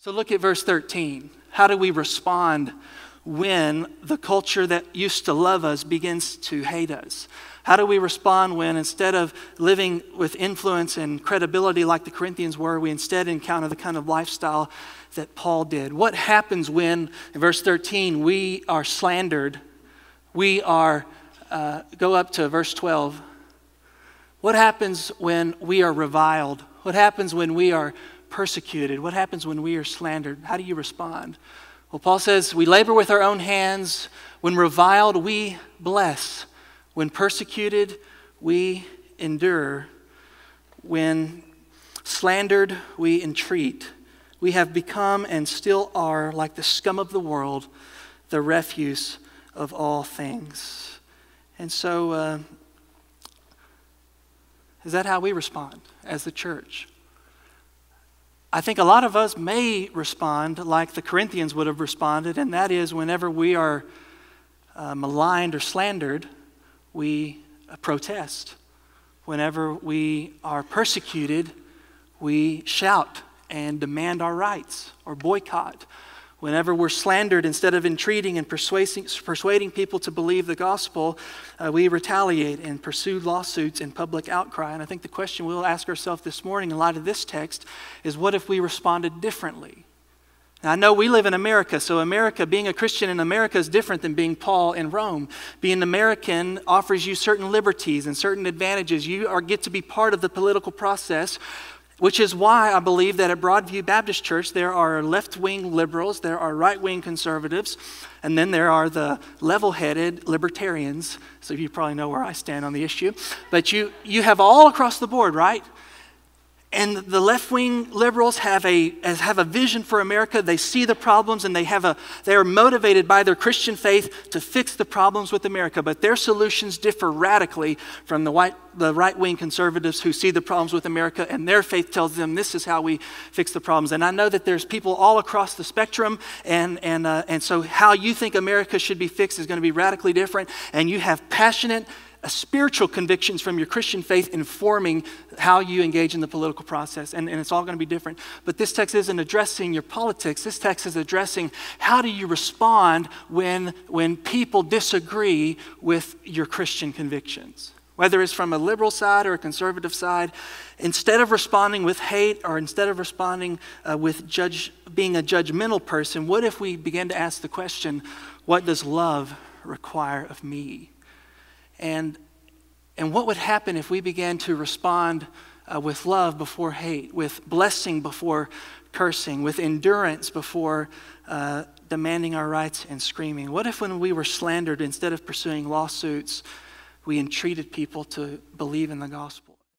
So look at verse 13. How do we respond when the culture that used to love us begins to hate us? How do we respond when, instead of living with influence and credibility like the Corinthians were, we instead encounter the kind of lifestyle that Paul did? What happens when, in verse 13, we are slandered? We are, go up to verse 12. What happens when we are reviled? What happens when we are persecuted? What happens when we are slandered? How do you respond? Well, Paul says, we labor with our own hands. When reviled, we bless. When persecuted, we endure. When slandered, we entreat. We have become and still are like the scum of the world, the refuse of all things. And so, is that how we respond as the church? I think a lot of us may respond like the Corinthians would have responded, and that is whenever we are maligned or slandered, we protest. Whenever we are persecuted, we shout and demand our rights or boycott. Whenever we're slandered, instead of entreating and persuading people to believe the gospel, we retaliate and pursue lawsuits and public outcry. And I think the question we'll ask ourselves this morning in light of this text is, what if we responded differently? Now, I know we live in America, so America, being a Christian in America is different than being Paul in Rome. Being American offers you certain liberties and certain advantages. You get to be part of the political process, which is why I believe that at Broadview Baptist Church there are left-wing liberals, there are right-wing conservatives, and then there are the level-headed libertarians. So you probably know where I stand on the issue. But you have all across the board, right? And the left-wing liberals have a vision for America. They see the problems, and they are motivated by their Christian faith to fix the problems with America. But their solutions differ radically from the right-wing conservatives who see the problems with America, and their faith tells them this is how we fix the problems. And I know that there's people all across the spectrum, and so how you think America should be fixed is going to be radically different. And you have passionate spiritual convictions from your Christian faith informing how you engage in the political process. And it's all going to be different. But this text isn't addressing your politics. This text is addressing how do you respond when people disagree with your Christian convictions. Whether it's from a liberal side or a conservative side, instead of responding with hate or instead of responding with being a judgmental person, what if we begin to ask the question, what does love require of me? And what would happen if we began to respond with love before hate, with blessing before cursing, with endurance before demanding our rights and screaming? What if when we were slandered, instead of pursuing lawsuits, we entreated people to believe in the gospel?